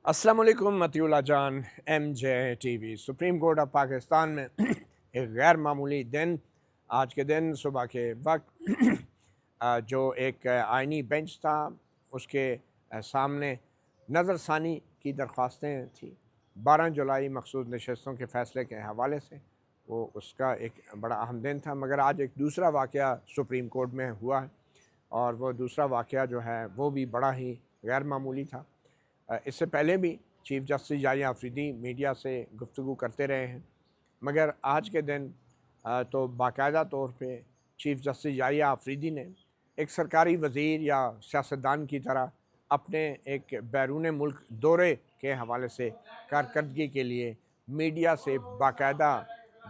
अस्सलाम वालेकुम मतियुल्लाह जान MJ TV। Supreme court of Pakistan में एक गैर मामूली दिन, आज के दिन सुबह के वक्त जो एक आइनी बेंच था उसके सामने नज़रसानी की दरख्वास्तें थी। 12 जुलाई मखसूस नशस्तों के फ़ैसले के हवाले से वो उसका एक बड़ा अहम दिन था। मगर आज एक दूसरा वाक़या सुप्रीम कोर्ट में हुआ है और वो दूसरा वाक़या जो है वो भी बड़ा ही गैर मामूली था। इससे पहले भी chief justice Yahya Afridi media से गुफ्तगू करते रहे हैं, मगर आज के दिन तो बाकायदा तौर पे चीफ़ जस्टिस याहिया अफरीदी ने एक सरकारी वज़ीर या सियासतदान की तरह अपने एक बैरून मुल्क दौरे के हवाले से कारकर्दगी के लिए मीडिया से बाकायदा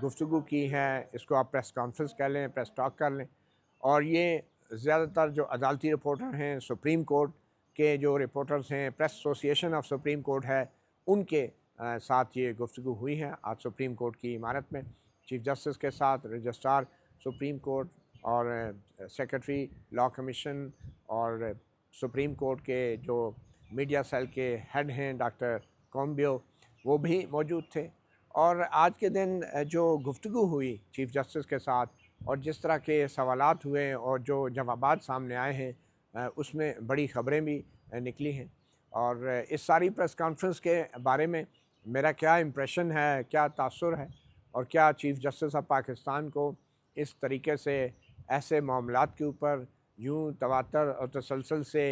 गुफ्तगू की है। इसको आप प्रेस कॉन्फ्रेंस कह लें, प्रेस टॉक कर लें। और ये ज़्यादातर जो अदालती रिपोर्टर हैं, सुप्रीम कोर्ट के जो रिपोर्टर्स हैं, press association of supreme court है, उनके साथ ये गुफ्तगू हुई है आज सुप्रीम कोर्ट की इमारत में। चीफ जस्टिस के साथ रजिस्ट्रार सुप्रीम कोर्ट और सेक्रेटरी लॉ कमीशन और सुप्रीम कोर्ट के जो मीडिया सेल के हेड हैं डॉक्टर कॉम्बियो, वो भी मौजूद थे। और आज के दिन जो गुफ्तगू हुई चीफ जस्टिस के साथ और जिस तरह के सवालात हुए और जो जवाबात सामने आए हैं, उसमें बड़ी ख़बरें भी निकली हैं। और इस सारी प्रेस कॉन्फ्रेंस के बारे में मेरा क्या इम्प्रेशन है, क्या तासुर है और क्या चीफ़ जस्टिस ऑफ पाकिस्तान को इस तरीके से ऐसे मामलात के ऊपर यूँ तवातर और तसलसल से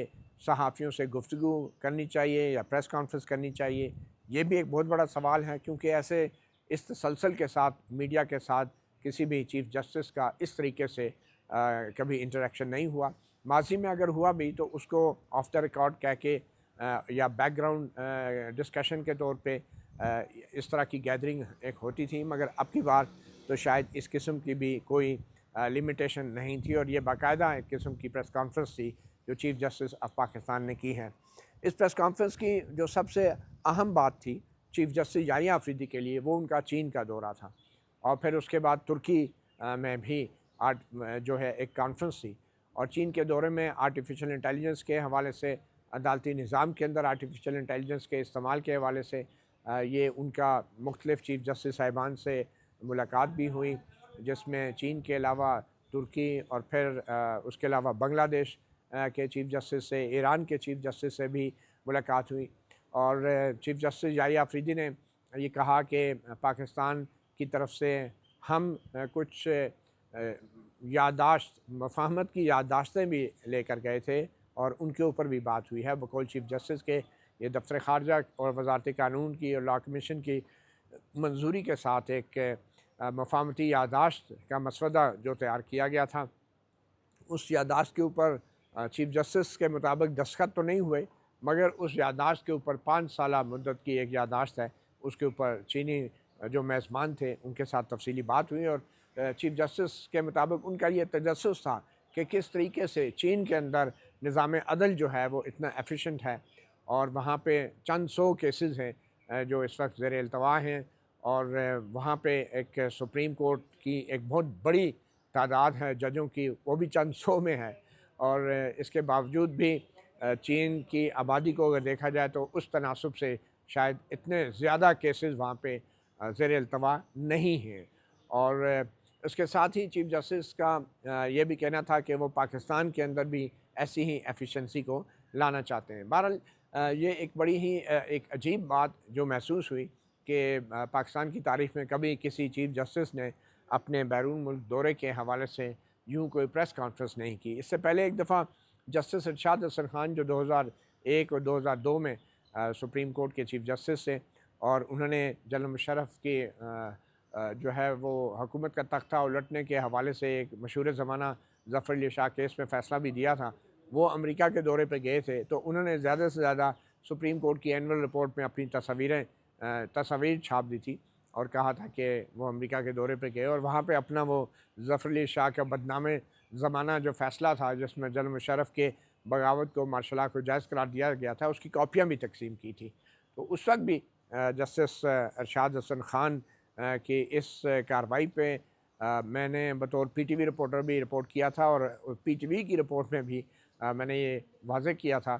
सहाफ़ियों से गुफ्तगू करनी चाहिए या प्रेस कॉन्फ्रेंस करनी चाहिए, ये भी एक बहुत बड़ा सवाल है। क्योंकि ऐसे इस तसलसल के साथ मीडिया के साथ किसी भी चीफ़ जस्टिस का इस तरीके से कभी इंटरेक्शन नहीं हुआ। माजी में अगर हुआ भी तो उसको ऑफ द रिकॉर्ड कह के या बैकग्राउंड डिस्कशन के तौर पे इस तरह की गैदरिंग एक होती थी। मगर अब की बार तो शायद इस किस्म की भी कोई लिमिटेशन नहीं थी और ये बाकायदा एक किस्म की प्रेस कॉन्फ्रेंस थी जो चीफ़ जस्टिस ऑफ पाकिस्तान ने की है। इस प्रेस कॉन्फ्रेंस की जो सबसे अहम बात थी चीफ़ जस्टिस याहिया अफरीदी के लिए, वो उनका चीन का दौरा था। और फिर उसके बाद तुर्की में भी जो है एक कॉन्फ्रेंस थी। और चीन के दौरे में आर्टिफिशियल इंटेलिजेंस के हवाले से, अदालती निज़ाम के अंदर आर्टिफिशियल इंटेलिजेंस के इस्तेमाल के हवाले से ये उनका मुख्तलिफ़ चीफ़ जस्टिस साहिबान से मुलाकात भी हुई, जिसमें चीन के अलावा तुर्की और फिर उसके अलावा बांग्लादेश के चीफ़ जस्टिस से, ईरान के चीफ़ जस्टिस से भी मुलाकात हुई। और चीफ़ जस्टिस याहिया अफरीदी ने ये कहा कि पाकिस्तान की तरफ से हम कुछ याददाश्त, मफ़ाहमत की याददाश्तें भी लेकर गए थे और उनके ऊपर भी बात हुई है। बकौल चीफ़ जस्टिस के ये दफ्तर ख़ारजा और वज़ारत क़ानून की और लॉ कमीशन की मंजूरी के साथ एक मफ़ाहमती याददाश्त का मसवदा जो तैयार किया गया था, उस याददाश्त के ऊपर चीफ़ जस्टिस के मुताबिक दस्तखत तो नहीं हुए, मगर उस याददाश्त के ऊपर 5 साला मुद्दत की एक याददाश्त है, उसके ऊपर चीनी जो मेज़बान थे उनके साथ तफसीली बात हुई। और चीफ़ जस्टिस के मुताबिक उनका ये तजस्सुस था कि किस तरीके से चीन के अंदर निज़ाम अदल जो है वो इतना एफिशिएंट है और वहाँ पे चंद सौ केसेस हैं जो इस वक्त ज़ेर अल्तवा हैं। और वहाँ पे एक सुप्रीम कोर्ट की एक बहुत बड़ी तादाद है जजों की, वो भी चंद सौ में है। और इसके बावजूद भी चीन की आबादी को अगर देखा जाए तो उस तनासब से शायद इतने ज़्यादा केसेस वहाँ पे ज़ेर अल्तवा नहीं हैं। और इसके साथ ही चीफ़ जस्टिस का ये भी कहना था कि वो पाकिस्तान के अंदर भी ऐसी ही एफिशिएंसी को लाना चाहते हैं। बहरहाल ये एक बड़ी ही एक अजीब बात जो महसूस हुई कि पाकिस्तान की तारीख़ में कभी किसी चीफ़ जस्टिस ने अपने बैरून मुल्क दौरे के हवाले से यूँ कोई प्रेस कॉन्फ्रेंस नहीं की। इससे पहले एक दफ़ा जस्टिस इरशाद हसन खान जो 2001 और 2002 में सुप्रीम कोर्ट के चीफ़ जस्टिस थे और उन्होंने जनरल मुशर्रफ की जो है वो हुकूमत का तख्ता उलटने के हवाले से एक मशहूर ज़माना ज़फ़र अली शाह केस में फ़ैसला भी दिया था, वो अमेरिका के दौरे पे गए थे। तो उन्होंने ज़्यादा से ज़्यादा सुप्रीम कोर्ट की एनुअल रिपोर्ट में अपनी तस्वीर छाप दी थी और कहा था कि वो अमेरिका के दौरे पे गए और वहाँ पे अपना वो ज़फ़र अली शाह का बदनामे ज़माना जो फ़ैसला था जिसमें जनरल मुशर्रफ के बगावत को मार्शल लॉ को जायज़ करार दिया गया था, उसकी कॉपियाँ भी तकसीम की थी। तो उस वक्त भी जस्टिस इरशाद हसन खान कि इस कार्रवाई पे मैंने बतौर पीटीवी रिपोर्टर भी रिपोर्ट किया था और पीटीवी की रिपोर्ट में भी मैंने ये वाज़ेह किया था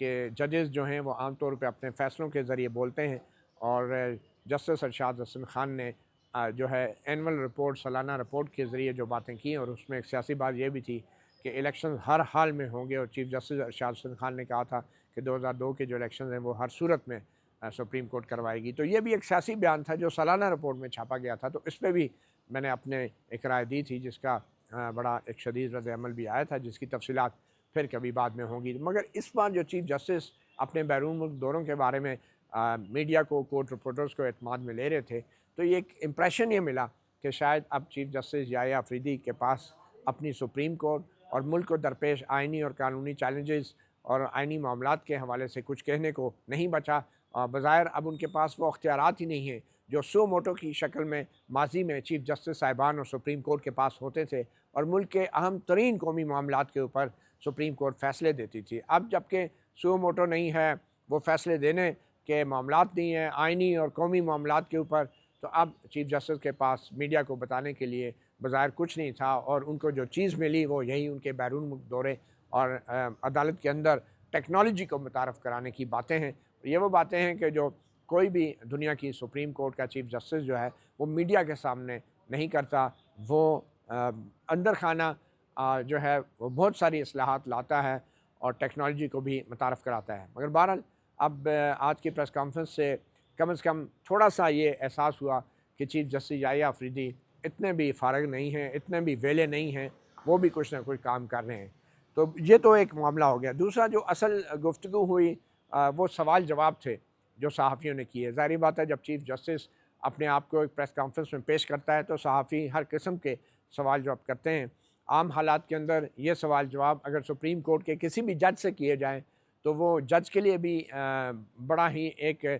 कि जजेस जो हैं वो आम तौर पे अपने फ़ैसलों के ज़रिए बोलते हैं, और जस्टिस अरशाद हसन ख़ान ने जो है एनुअल रिपोर्ट, सालाना रिपोर्ट के ज़रिए जो बातें की, और उसमें एक सियासी बात ये भी थी कि इलेक्शन हर हाल में होंगे, और चीफ़ जस्टिस अरशाद हसन ख़ान ने कहा था कि 2002 के जो इलेक्शन हैं वो हर सूरत में सुप्रीम कोर्ट करवाएगी। तो ये भी एक सियासी बयान था जो सालाना रिपोर्ट में छापा गया था, तो इस पर भी मैंने अपने एक राय दी थी, जिसका बड़ा एक शदीद रद्द-ए-अमल भी आया था, जिसकी तफसीलात फिर कभी बाद में होंगी। मगर इस बार जो चीफ़ जस्टिस अपने बैरून मुल्क दौरों के बारे में मीडिया को, कोर्ट रिपोर्टर्स को एतमाद में ले रहे थे, तो ये एक इम्प्रेशन ये मिला कि शायद अब चीफ़ जस्टिस याह्या अफरीदी के पास अपनी सुप्रीम कोर्ट और मुल्क को दरपेश आइनी और कानूनी चैलेंजेस और आइनी मामलात के हवाले से कुछ कहने को नहीं बचा। बज़ाहिर अब उनके पास वो अख्तियारात ही नहीं हैं जो सो मोटो की शक्ल में माजी में चीफ़ जस्टिस साहिबान और सुप्रीम कोर्ट के पास होते थे, और मुल्क के अहम तरीन कौमी मामलात के ऊपर सुप्रीम कोर्ट फ़ैसले देती थी। अब जबकि सो मोटो नहीं है, वो फ़ैसले देने के मामलात नहीं हैं आइनी और कौमी मामलात के ऊपर, तो अब चीफ़ जस्टिस के पास मीडिया को बताने के लिए बज़ाहिर कुछ नहीं था, और उनको जो चीज़ मिली वो यही उनके बैरून मुल्क दौरे और अदालत के अंदर टेक्नोलॉजी को मुतारफ़ कराने की बातें हैं। ये वो बातें हैं कि जो कोई भी दुनिया की सुप्रीम कोर्ट का चीफ़ जस्टिस जो है वो मीडिया के सामने नहीं करता। वो अंदर खाना जो है वो बहुत सारी इस्लाहात लाता है और टेक्नोलॉजी को भी मुतारफ़ कराता है। मगर बहरहाल अब आज की प्रेस कॉन्फ्रेंस से कम थोड़ा सा ये एहसास हुआ कि चीफ़ जस्टिस याह्या अफरीदी इतने भी फ़ारग नहीं हैं, इतने भी वेले नहीं हैं, वो भी कुछ ना कुछ काम कर रहे हैं। तो ये तो एक मामला हो गया। दूसरा जो असल गुफ्तगू हुई वो सवाल जवाब थे जो सहाफ़ियों ने किए। ज़ाहिर बात है, जब चीफ़ जस्टिस अपने आप को एक प्रेस कॉन्फ्रेंस में पेश करता है तो सहाफ़ी हर किस्म के सवाल जवाब करते हैं। आम हालात के अंदर ये सवाल जवाब अगर सुप्रीम कोर्ट के किसी भी जज से किए जाएँ तो वो जज के लिए भी बड़ा ही एक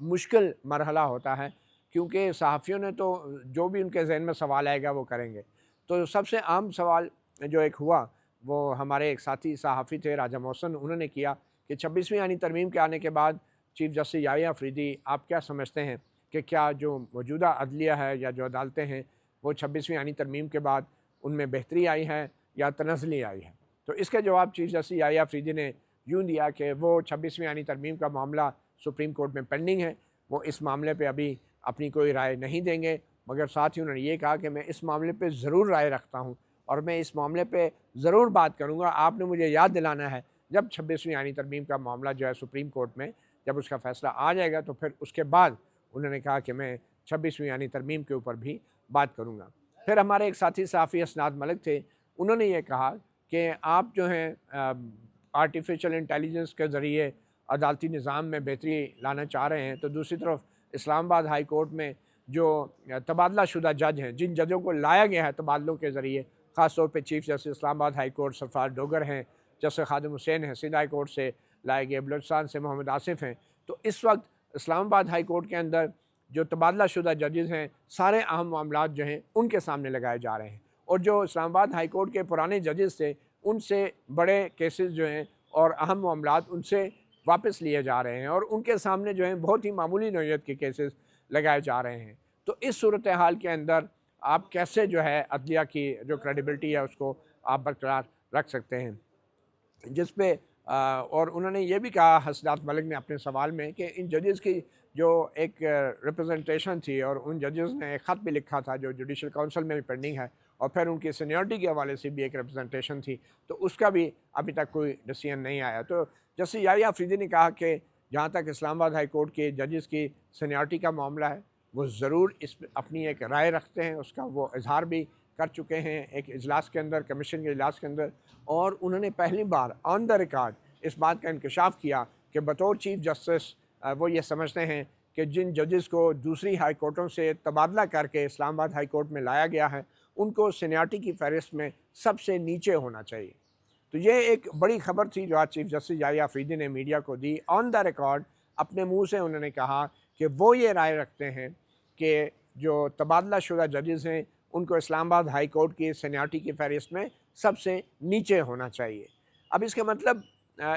मुश्किल मरहला होता है, क्योंकि सहाफ़ियों ने तो जो भी उनके ज़हन में सवाल आएगा वो करेंगे। तो सबसे आम सवाल जो एक हुआ वो हमारे एक साथी सहाफ़ी थे राजा मोहसिन, उन्होंने किया कि 26वीं आईनी तरमीम के आने के बाद चीफ़ जस्टिस याह्या अफरीदी आप क्या समझते हैं कि क्या जो मौजूदा अदलिया है या जो अदालतें हैं वो 26वीं आईनी तरमीम के बाद उनमें बेहतरी आई है या तनज़ली आई है? तो इसका जवाब चीफ़ जस्टिस याह्या अफरीदी ने यूँ दिया कि वो 26वीं आईनी तरमीम का मामला सुप्रीम कोर्ट में पेंडिंग है, वो इस मामले पे अभी अपनी कोई राय नहीं देंगे। मगर साथ ही उन्होंने ये कहा कि मैं इस मामले पे ज़रूर राय रखता हूँ और मैं इस मामले पे ज़रूर बात करूँगा। आपने मुझे याद दिलाना है जब 26वीं आईनी तरमीम का मामला जो है सुप्रीम कोर्ट में जब उसका फ़ैसला आ जाएगा, तो फिर उसके बाद उन्होंने कहा कि मैं 26वीं आईनी तरमीम के ऊपर भी बात करूँगा। फिर हमारे एक साथी सहाफ़ी असनाद मलिक थे, उन्होंने ये कहा कि आप जो हैं आर्टिफिशियल इंटेलिजेंस के ज़रिए अदालती निज़ाम में बेहतरी लाना चाह रहे हैं, तो दूसरी तरफ इस्लामाबाद हाई कोर्ट में जो तबादला शुदा जज हैं, जिन जजों को लाया गया है तबादलों के ज़रिए, ख़ास तौर पे chief justice Islamabad high court Sarfaraz Dogar हैं, जस्टिस खादिम हुसैन हैं, सिंध हाई कोर्ट से लाए गए, बलूचिस्तान से मोहम्मद आसिफ़ हैं। तो इस वक्त इस्लामाबाद हाई कोर्ट के अंदर जो तबादला शुदा जजेज़ हैं, सारे अहम मामलात जो हैं उनके सामने लगाए जा रहे हैं, और जो इस्लामाबाद हाई कोर्ट के पुराने जजेज़ थे उनसे बड़े केसेस जो हैं और अहम मामलात उनसे वापस लिए जा रहे हैं, और उनके सामने जो हैं बहुत ही मामूली नौइयत के केसेस लगाए जा रहे हैं। तो इस सूरत हाल के अंदर आप कैसे जो है अदलिया की जो क्रेडिबिलिटी है उसको आप बरकरार रख सकते हैं, जिस पे और उन्होंने ये भी कहा हसनात मलिक ने अपने सवाल में कि इन जजेस की जो एक रिप्रेजेंटेशन थी, और उन जजेस ने एक ख़त भी लिखा था जो जुडिशल काउंसिल में भी पेंडिंग है, और फिर उनकी सीनियरिटी के हवाले से भी एक रिप्रेजेंटेशन थी, तो उसका भी अभी तक कोई डिसीजन नहीं आया। तो जस्टिस याह्या अफरीदी ने कहा कि जहाँ तक इस्लामाबाद हाई कोर्ट के जजेस की सीनियरिटी का मामला है, वो ज़रूर इस अपनी एक राय रखते हैं, उसका वो इजहार भी कर चुके हैं एक इजलास के अंदर, कमीशन के इजलास के अंदर, और उन्होंने पहली बार ऑन द रिकॉर्ड इस बात का इंकशाफ किया कि बतौर चीफ़ जस्टिस वो ये समझते हैं कि जिन जजेस को दूसरी हाई कोर्टों से तबादला करके इस्लामाबाद हाई कोर्ट में लाया गया है उनको सीनियरिटी की फहरिस्त में सबसे नीचे होना चाहिए। तो ये एक बड़ी खबर थी जो आज चीफ़ जस्टिस याह्या अफरीदी ने मीडिया को दी। ऑन द रिकॉर्ड अपने मुँह से उन्होंने कहा कि वो ये राय रखते हैं कि जो तबादला शुदा जजेस हैं उनको इस्लामाबाद हाई कोर्ट की सीनियरिटी की फहरिस्त में सबसे नीचे होना चाहिए। अब इसका मतलब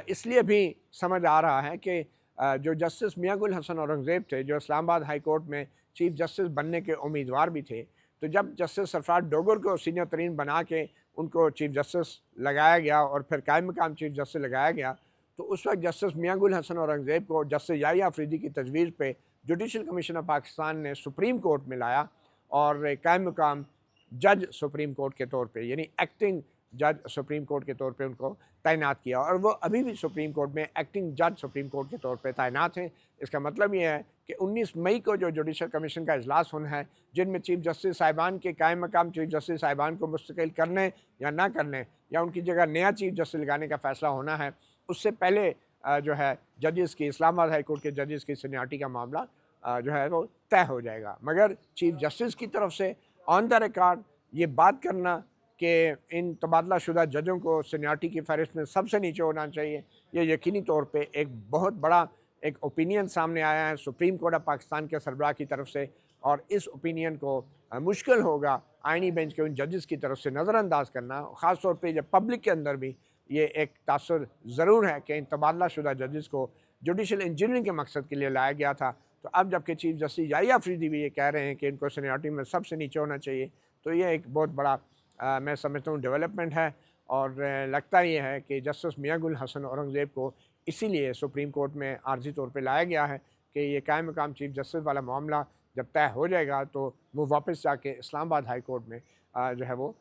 इसलिए भी समझ आ रहा है कि जो जस्टिस मियां गुल हसन औरंगज़ेब थे, जो इस्लामाबाद हाई कोर्ट में चीफ़ जस्टिस बनने के उम्मीदवार भी थे, तो जब जस्टिस सरफराज डोगर को सीनियर तरीन बना के उनको चीफ़ जस्टिस लगाया गया और फिर कायम मकाम चीफ़ जस्टिस लगाया गया, तो उस वक्त जस्टिस मियां गुल हसन औरंगज़ेब को जस्टिस याहिया अफरीदी की तजवीज़ पे जुडिशल कमीशन ऑफ पाकिस्तान ने सुप्रीम कोर्ट में लाया और कायम मुकाम जज सुप्रीम कोर्ट के तौर पे, यानी एक्टिंग जज सुप्रीम कोर्ट के तौर पे उनको तैनात किया, और वो अभी भी सुप्रीम कोर्ट में एक्टिंग जज सुप्रीम कोर्ट के तौर पे तैनात हैं। इसका मतलब ये है कि 19 मई को जो जुडिशल कमीशन का इजलास होना है, जिनमें चीफ जस्टिस साहिबान के कायम मकाम चीफ जस्टिस साहिबान को मुस्तकिल करने या ना करने या उनकी जगह नया चीफ जस्टिस लगाने का फ़ैसला होना है, उससे पहले जो है जजेस की, इस्लामाबाद हाई कोर्ट के जजेस की सीनियरिटी का मामला जो है वो तय हो जाएगा। मगर चीफ जस्टिस की तरफ से ऑन द रिकॉर्ड ये बात करना कि इन तबादला शुदा जजों को सीनियरिटी की फहरिस्त में सबसे नीचे होना चाहिए, ये यकीनी तौर पे एक बहुत बड़ा एक ओपिनियन सामने आया है सुप्रीम कोर्ट ऑफ पाकिस्तान के सरबराह की तरफ से, और इस ओपिनियन को मुश्किल होगा आइनी बेंच के उन जजेस की तरफ से नज़रअंदाज करना। ख़ास तौर पे जब पब्लिक के अंदर भी ये एक तासुर ज़रूर है कि इन तबादला शुदा जजेस को जुडिशल इंजीनियरिंग के मकसद के लिए लाया गया था। तो अब जबकि चीफ जस्टिस याहिया अफरीदी भी ये कह रहे हैं कि इनको सीनियरिटी में सबसे नीचे होना चाहिए, तो ये एक बहुत बड़ा मैं समझता हूँ डेवलपमेंट है। और लगता ये है कि जस्टिस मियां गुल हसन औरंगज़ेब को इसीलिए सुप्रीम कोर्ट में आर्जी तौर पे लाया गया है कि ये कायम मकाम चीफ जस्टिस वाला मामला जब तय हो जाएगा तो वो वापस जाके इस्लामाबाद हाई कोर्ट में जो है वो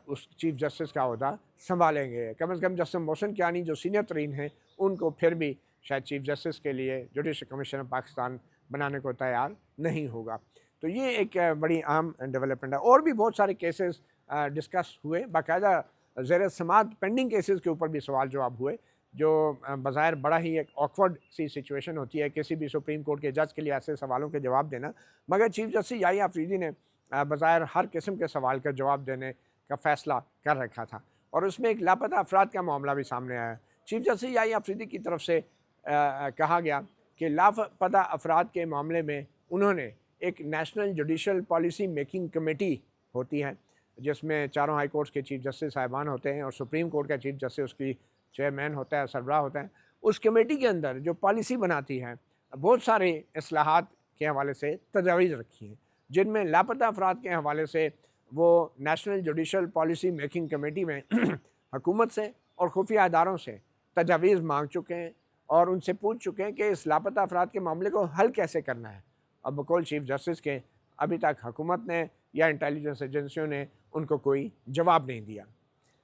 उस चीफ जस्टिस का अहदा संभालेंगे। कम से कम जस्टिस मोहसिन कियानी जो सीनियर तरीन हैं उनको फिर भी शायद चीफ जस्टिस के लिए जुडिशल कमीशन ऑफ पाकिस्तान बनाने को तैयार नहीं होगा। तो ये एक बड़ी अहम डेवलपमेंट है। और भी बहुत सारे केसेस डिस्कस हुए, बाकायदा ज़ेर समात पेंडिंग केसेस के ऊपर भी सवाल जवाब हुए, जो बज़ाहिर बड़ा ही एक ऑकवर्ड सी सिचुएशन होती है किसी भी सुप्रीम कोर्ट के जज के लिए ऐसे सवालों के जवाब देना। मगर चीफ जस्टिस याहिया अफरीदी ने बज़ाहिर हर किस्म के सवाल का जवाब देने का फ़ैसला कर रखा था, और उसमें एक लापता अफराद का मामला भी सामने आया। चीफ जस्टिस याहिया अफरीदी की तरफ से कहा गया कि लापता अफराद के मामले में उन्होंने एक national judicial policy making committee होती है जिसमें चारों हाई कोर्ट्स के चीफ जस्टिस साहिबान होते हैं और सुप्रीम कोर्ट का चीफ जस्टिस उसकी चेयरमैन होता है, सरबराह होता है। उस कमेटी के अंदर जो पॉलिसी बनाती है बहुत सारे इस्लाहात के हवाले से तजावीज़ रखी हैं, जिनमें लापता अफराद के हवाले से वो national judicial policy making committee में हुकूमत से और खुफिया अदारों से तजावीज़ मांग चुके हैं और उनसे पूछ चुके हैं कि इस लापता अफराद के मामले को हल कैसे करना है। अब बकौल चीफ जस्टिस के अभी तक हुकूमत ने या इंटेलिजेंस एजेंसियों ने उनको कोई जवाब नहीं दिया।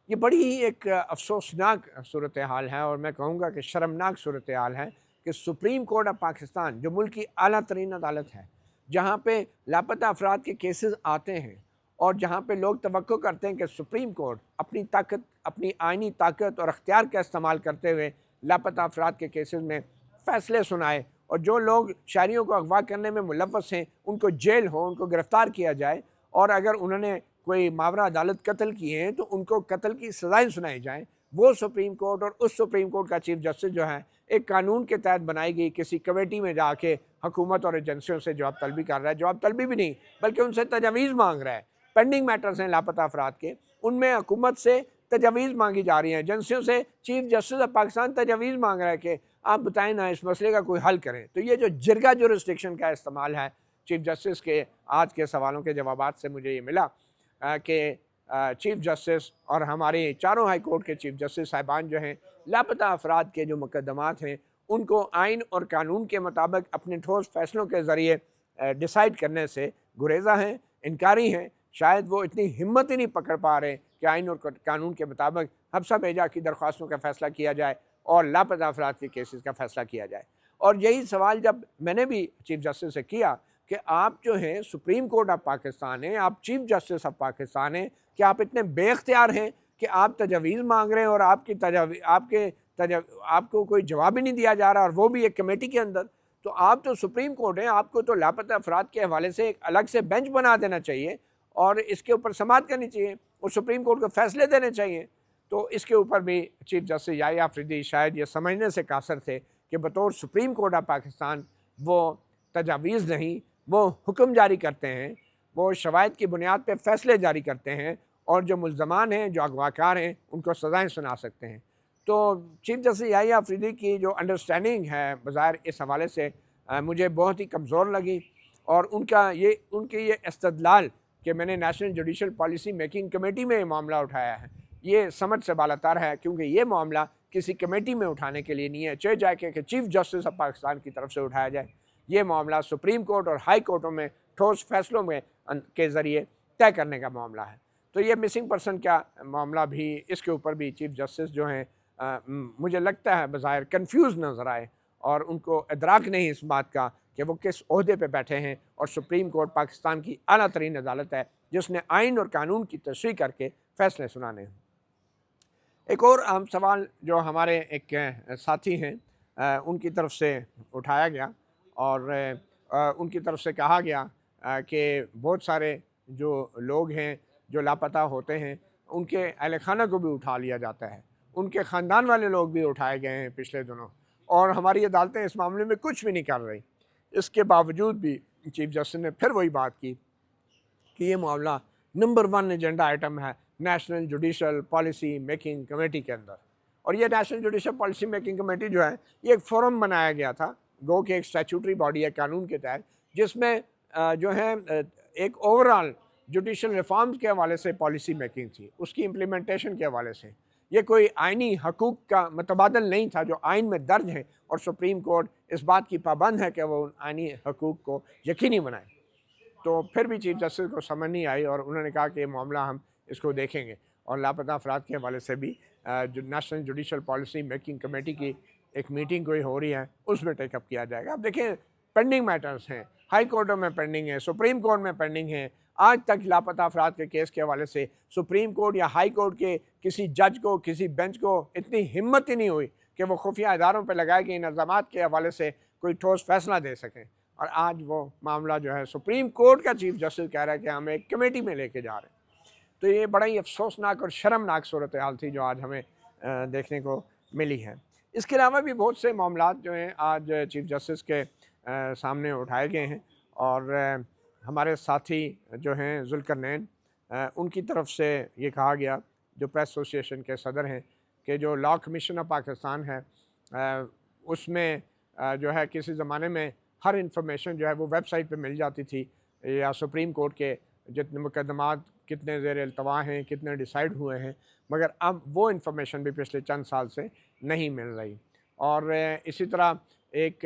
ये बड़ी ही एक अफसोसनाक सूरत हाल है, और मैं कहूँगा कि शर्मनाक सूरत हाल है कि सुप्रीम कोर्ट ऑफ पाकिस्तान जो मुल्क की आला तरीन अदालत है, जहाँ पे लापता अफराद के केसेस आते हैं और जहाँ पे लोग तवक्को करते हैं कि सुप्रीम कोर्ट अपनी ताकत, अपनी आइनी ताकत और अख्तियार का इस्तेमाल करते हुए लापता अफराद के केसेस में फ़ैसले सुनाए, और जो लोग शहरियों को अगवा करने में मुलव्वस हैं उनको जेल हो, उनको गिरफ़्तार किया जाए, और अगर उन्होंने कोई मावरा अदालत कत्ल किए हैं तो उनको कत्ल की सज़ाएँ सुनाई जाएँ। वो सुप्रीम कोर्ट और उस सुप्रीम कोर्ट का चीफ जस्टिस जो है एक कानून के तहत बनाई गई किसी कमेटी में जाके हुकूमत और एजेंसियों से जवाब तलबी कर रहा है। जवाब तलबी भी नहीं बल्कि उनसे तजावीज़ मांग रहा है। पेंडिंग मैटर्स हैं लापता अफराद के, उनमें हुकूमत से तजावीज़ मांगी जा रही हैं, एजेंसियों से चीफ जस्टिस ऑफ पाकिस्तान तजावीज़ मांग रहा है कि आप बताएं ना, इस मसले का कोई हल करें। तो ये जो जिरगा जुरिस्डिक्शन का इस्तेमाल है चीफ जस्टिस के आज के सवालों के जवाबात से मुझे ये मिला कि चीफ जस्टिस और हमारे चारों हाई कोर्ट के चीफ जस्टिस साहिबान जो हैं लापता अफराद के जो मुकदमात हैं उनको आइन और कानून के मुताबिक अपने ठोस फैसलों के ज़रिए डिसाइड करने से गुरेज़ा हैं, इनकारी हैं। शायद वो इतनी हिम्मत ही नहीं पकड़ पा रहे कि आइन और कानून के मुताबिक हफ्सा भेजा की दरख्वास्तों का फ़ैसला किया जाए और लापता अफराद के केसेस का फ़ैसला किया जाए। और यही सवाल जब मैंने भी चीफ जस्टिस से किया कि आप जो हैं सुप्रीम कोर्ट ऑफ पाकिस्तान हैं, आप चीफ जस्टिस ऑफ पाकिस्तान हैं, कि आप इतने बेख्तियार हैं कि आप तजावीज़ मांग रहे हैं और आपको कोई जवाब ही नहीं दिया जा रहा, और वो भी एक कमेटी के अंदर। तो आप तो सुप्रीम कोर्ट हैं, आपको तो लापता अफराद के हवाले से एक अलग से बेंच बना देना चाहिए और इसके ऊपर समाअत करनी चाहिए और सुप्रीम कोर्ट को फैसले देने चाहिए। तो इसके ऊपर भी चीफ जस्टिस याहिया अफरीदी शायद ये समझने से कासर थे कि बतौर सुप्रीम कोर्ट ऑफ पाकिस्तान वो तजावीज़ नहीं, वो हुक्म जारी करते हैं, वो शवाहिद की बुनियाद पर फ़ैसले जारी करते हैं, और जो मुल्ज़मान हैं, जो अगवाकार हैं, उनको सज़ाएँ सुना सकते हैं। तो चीफ जस्टिस याहिया अफरीदी की जो अंडरस्टैंडिंग है बज़ाहिर इस हवाले से मुझे बहुत ही कमज़ोर लगी, और उनके ये इस्तदलाल कि मैंने national judicial policy making committee में ये मामला उठाया है, ये समझ से बालातर है, क्योंकि ये मामला किसी कमेटी में उठाने के लिए नहीं है, चाहे जाके कि चीफ जस्टिस ऑफ पाकिस्तान की तरफ से उठाया जाए। ये मामला सुप्रीम कोर्ट और हाई कोर्टों में ठोस फैसलों में के ज़रिए तय करने का मामला है। तो ये मिसिंग पर्सन का मामला भी, इसके ऊपर भी चीफ जस्टिस जो हैं मुझे लगता है बज़ाहिर कन्फ्यूज़ नज़र आए और उनको इदराक नहीं इस बात का कि वो किस ओहदे पे बैठे हैं। और सुप्रीम कोर्ट पाकिस्तान की आला तरीन अदालत है जिसने आइन और कानून की तशरीह करके फ़ैसले सुनाने हैं। एक और अहम सवाल जो हमारे एक साथी हैं उनकी तरफ से उठाया गया और उनकी तरफ से कहा गया कि बहुत सारे जो लोग हैं जो लापता होते हैं उनके अहल खाना को भी उठा लिया जाता है, उनके ख़ानदान वाले लोग भी उठाए गए हैं पिछले दिनों, और हमारी अदालतें इस मामले में कुछ भी नहीं कर रही। इसके बावजूद भी चीफ जस्टिस ने फिर वही बात की कि ये मामला नंबर 1 एजेंडा आइटम है national judicial policy making committee के अंदर। और ये national judicial policy making committee जो है ये एक फोरम बनाया गया था, गो कि एक स्टैट्यूटरी बॉडी है कानून के तहत, जिसमें जो है एक ओवरऑल जुडिशल रिफॉर्म्स के हवाले से पॉलिसी मेकिंग थी, उसकी इम्प्लीमेंटेशन के हवाले से। ये कोई आइनी हकूक़ का मतबादल नहीं था जो आइन में दर्ज है, और सुप्रीम कोर्ट इस बात की पाबंद है कि वो उन आइनी हकूक़ को यकीनी बनाए। तो फिर भी चीफ जस्टिस को समझ नहीं आई और उन्होंने कहा कि ये मामला हम इसको देखेंगे, और लापता अफराद के हवाले से भी जो national judicial policy making committee की एक मीटिंग कोई हो रही है उसमें टेकअप किया जाएगा। अब देखें, पेंडिंग मैटर्स हैं, हाई कोर्टों में पेंडिंग है, सुप्रीम कोर्ट में पेंडिंग है। आज तक लापता अफराद के केस के हवाले से सुप्रीम कोर्ट या हाई कोर्ट के किसी जज को, किसी बेंच को इतनी हिम्मत ही नहीं हुई कि वो खुफिया इदारों पर लगाए गए इंतजाम के हवाले से कोई ठोस फैसला दे सकें। और आज वो मामला जो है सुप्रीम कोर्ट का चीफ जस्टिस कह रहा है कि हम एक कमेटी में लेके जा रहे हैं। तो ये बड़ा ही अफसोसनाक और शर्मनाक सूरत हाल थी जो आज हमें देखने को मिली है। इसके अलावा भी बहुत से मामला जो हैं आज चीफ जस्टिस के सामने उठाए गए हैं, और हमारे साथी जो हैं ज़ुल्करनैन, उनकी तरफ से ये कहा गया, जो प्रेस एसोसिएशन के सदर हैं, कि जो लॉ कमीशन ऑफ पाकिस्तान है उसमें जो है किसी ज़माने में हर इंफॉर्मेशन जो है वो वेबसाइट पे मिल जाती थी, या सुप्रीम कोर्ट के जितने मुकदमात कितने ज़ेर अल्तवा हैं, कितने डिसाइड हुए हैं, मगर अब वो इंफॉर्मेशन भी पिछले चंद साल से नहीं मिल रही। और इसी तरह एक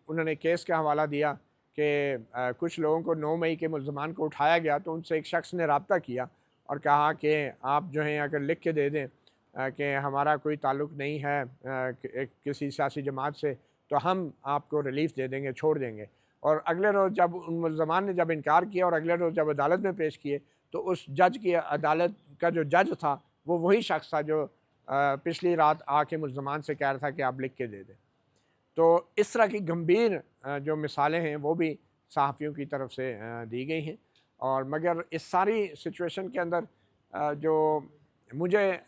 उन्होंने केस का हवाला दिया कि कुछ लोगों को 9 मई के मुल्ज़मान को उठाया गया, तो उनसे एक शख्स ने रब्ता किया और कहा कि आप जो हैं अगर लिख के दे दें कि हमारा कोई ताल्लुक़ नहीं है किसी सियासी जमात से, तो हम आपको रिलीफ़ दे देंगे, छोड़ देंगे। और अगले रोज़ जब उन मुल्ज़मान ने जब इनकार किया और अगले रोज़ जब अदालत में पेश किए, तो उस जज की अदालत का जो जज था वो वही शख्स था जो पिछली रात आके मुल्ज़मान से कह रहा था कि आप लिख के दे दें। तो इस तरह की गंभीर जो मिसालें हैं वो भी सहाफ़ियों की तरफ से दी गई हैं। और मगर इस सारी सिचुएशन के अंदर जो मुझे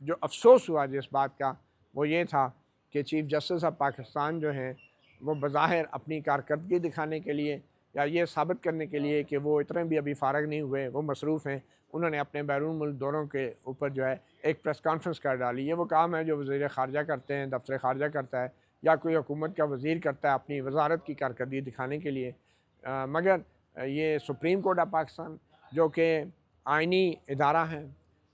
जो अफ़सोस हुआ जिस बात का, वो ये था कि चीफ जस्टिस ऑफ पाकिस्तान जो हैं वो बज़ाहिर अपनी कारकर्दगी दिखाने के लिए या ये साबित करने के लिए कि वो इतने भी अभी फ़ारग नहीं हुए, वो मसरूफ़ हैं, उन्होंने अपने बैरून मुल्क दौरों के ऊपर जो है एक प्रेस कॉन्फ्रेंस कर डाली। ये वो काम है जो वज़ीर ख़ारजा करते हैं, दफ्तर ख़ारजा करता है, या कोई हुकूमत का वज़ीर करता है अपनी वज़ारत की कारकर्दगी दिखाने के लिए। मगर ये सुप्रीम कोर्ट ऑफ पाकिस्तान जो कि आइनी इदारा है,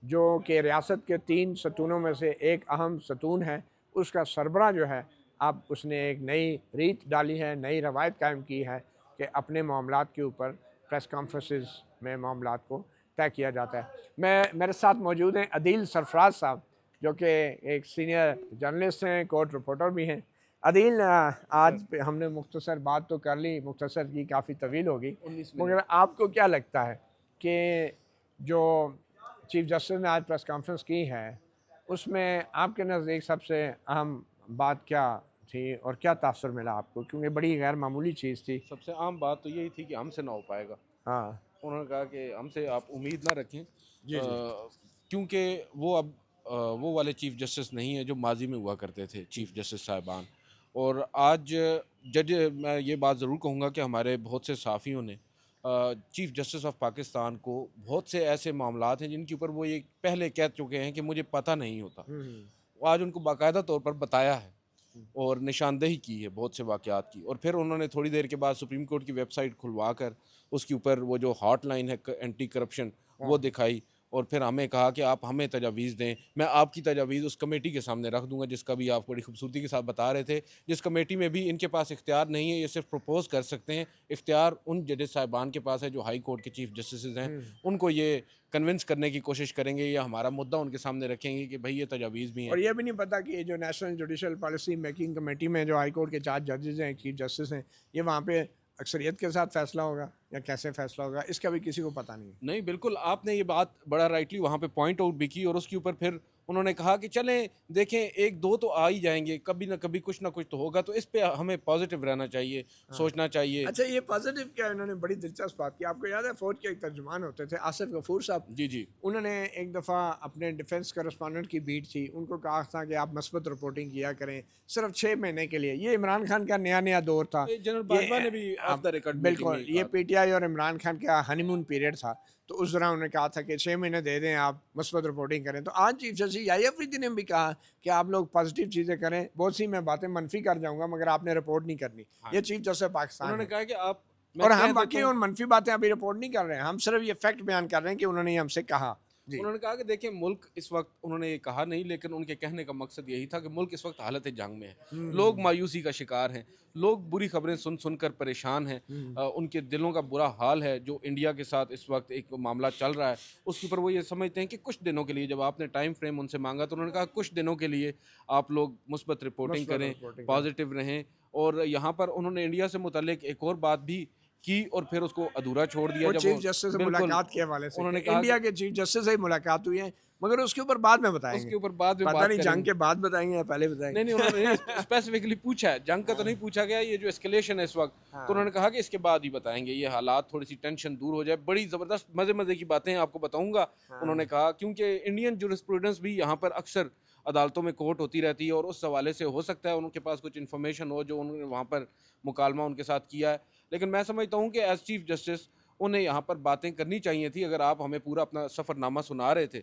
जो कि रियासत के 3 सतूनों में से एक अहम सतून है, उसका सरबराह जो है अब उसने एक नई रीत डाली है, नई रवायत कायम की है कि अपने मामलात के ऊपर प्रेस कॉन्फ्रेंसेस में मामलात को तय किया जाता है। मेरे साथ मौजूद हैं अदील सरफराज साहब, जो कि एक सीनियर जर्नलिस्ट हैं, कोर्ट रिपोर्टर भी हैं। अदील, आज हमने मुख्तसर बात तो कर ली, मुख्तसर की काफ़ी तवील होगी, मगर आपको क्या लगता है कि जो चीफ जस्टिस ने आज प्रेस कॉन्फ्रेंस की है उसमें आपके नज़दीक सबसे अहम बात क्या थी और क्या तासुर मिला आपको, क्योंकि बड़ी गैर मामूली चीज़ थी? सबसे आम बात तो यही थी कि हमसे ना हो पाएगा। हाँ उन्होंने कहा कि हमसे आप उम्मीद ना रखें, जी जी क्योंकि वो अब वो वाले चीफ़ जस्टिस नहीं है जो माजी में हुआ करते थे चीफ़ जस्टिस साहिबान। और आज जज, मैं ये बात ज़रूर कहूँगा कि हमारे बहुत से सहाफ़ियों ने चीफ़ जस्टिस ऑफ पाकिस्तान को बहुत से ऐसे मामलात हैं जिनके ऊपर वो ये पहले कह चुके हैं कि मुझे पता नहीं होता, वो आज उनको बाकायदा तौर पर बताया है और निशानदेही की है बहुत से वाक़यात की। और फिर उन्होंने थोड़ी देर के बाद सुप्रीम कोर्ट की वेबसाइट खुलवा कर उसके ऊपर वो जो हॉटलाइन है एंटी करप्शन वो दिखाई, और फिर हमें कहा कि आप हमें तजावीज़ दें, मैं आपकी तजावीज़ उस कमेटी के सामने रख दूँगा जिसका भी आप बड़ी खूबसूरती के साथ बता रहे थे, जिस कमेटी में भी इनके पास इख्तियार नहीं है, ये सिर्फ प्रपोज़ कर सकते हैं। इख्तियार उन जजेस साहिबान के पास है जो हाई कोर्ट के चीफ जस्टिस हैं, उनको ये कन्विंस करने की कोशिश करेंगे या हमारा मुद्दा उनके सामने रखेंगे कि भाई ये तजावीज़ भी हैं। और ये भी नहीं पता कि ये जो national judicial policy making committee में जो हाई कोर्ट के 4 जजेस हैं, चीफ जस्टिस हैं, ये वहाँ पे अक्सरियत के साथ फैसला होगा या कैसे फैसला होगा, इसका भी किसी को पता नहीं है। नहीं, बिल्कुल, आपने ये बात बड़ा राइटली वहाँ पे पॉइंट आउट भी की और उसके ऊपर फिर उन्होंने कहा कि चलें, देखें 1-2 तो आ ही जाएँगे, कभी ना कभी कुछ ना कुछ तो होगा, तो इस पे हमें पॉज़िटिव रहना चाहिए, सोचना चाहिए। अच्छा, ये पॉजिटिव क्या है, उन्होंने बड़ी दिलचस्प बात की। आपको याद है फ़ौज के एक तर्जुमान होते थे आसिफ गफूर साहब, जी, जी। उन्होंने एक दफ़ा अपने डिफेंस करस्पॉन्डेंट की बीट थी, उनको कहा था कि आप मस्बत रिपोर्टिंग किया करें सिर्फ 6 महीने के लिए। ये इमरान खान का नया दौर था। ये जनरल ये बाजवा ने भी ऑफ द रिकॉर्ड मीटिंग में बिल्कुल, ही ये कहा। पीटीआई और इमरान खान का हनीमून पीरियड था, तो उस दौरान उन्होंने कहा था कि 6 महीने दे दें, आप मस्बत रिपोर्टिंग करें। तो आज चीफ जस्टिस याह्या अफरीदी ने भी कहा कि आप लोग पॉजिटिव चीज़ें करें, बहुत सी मैं बातें मनफी कर जाऊँगा मगर आपने रिपोर्ट नहीं करनी। हाँ ये जी। चीफ जस्टिस पाकिस्तान उन्होंने है। कहा कि आप मैं और कह हम देता बाकी हूँ। उन मनफी बातें अभी रिपोर्ट नहीं कर रहे हैं, हम सिर्फ ये फैक्ट बयान कर रहे हैं कि उन्होंने ये हमसे कहा। जी। उन्होंने कहा कि देखिए मुल्क इस वक्त, उन्होंने ये कहा नहीं लेकिन उनके कहने का मकसद यही था कि मुल्क इस वक्त हालत जंग में है, लोग मायूसी का शिकार हैं, लोग बुरी खबरें सुन सुनकर परेशान हैं, उनके दिलों का बुरा हाल है जो इंडिया के साथ इस वक्त एक मामला चल रहा है, उसके ऊपर वो ये समझते हैं कि कुछ दिनों के लिए, जब आपने टाइम फ्रेम उनसे मांगा तो उन्होंने कहा कुछ दिनों के लिए आप लोग मुस्बत रिपोर्टिंग मस्बत करें, रिपोर्टिंग करें। पॉजिटिव रहें। और यहाँ पर उन्होंने इंडिया से मुतल्लिक एक और बात भी की और फिर उसको अधूरा छोड़ दिया वो जब चीफ वो जस्टिस से बिल्कुल मुलाकात के हवाले से कि उन्होंने कहा इंडिया कि के चीफ जस्टिस से ही मुलाकात हुई है, मगर उसके ऊपर बाद में बताएंगे। उसके ऊपर बाद में पता बात नहीं जंग करेंगे। के बाद बताएंगे या पहले नहीं, नहीं, बताएंगे। उन्होंने नहीं स्पेसिफिकली पूछा है, जंग का तो नहीं पूछा गया, ये जो एस्केलेशन है इस वक्त, तो हाँ। उन्होंने कहा कि इसके बाद ही बताएंगे, ये हालात थोड़ी सी टेंशन दूर हो जाए। बड़ी ज़बरदस्त मज़े-मज़े की बातें आपको बताऊंगा। उन्होंने कहा क्योंकि इंडियन जूरिस्प्रूडेंस भी यहाँ पर अक्सर अदालतों में कोर्ट होती रहती है और उस हवाले से हो सकता है उनके पास कुछ इन्फॉर्मेशन हो जो उन्होंने वहाँ पर मुकालमा उनके साथ किया है। लेकिन मैं समझता हूँ कि एज चीफ जस्टिस उन्हें यहाँ पर बातें करनी चाहिए थी। अगर आप हमें पूरा अपना सफ़रनामा सुना रहे थे,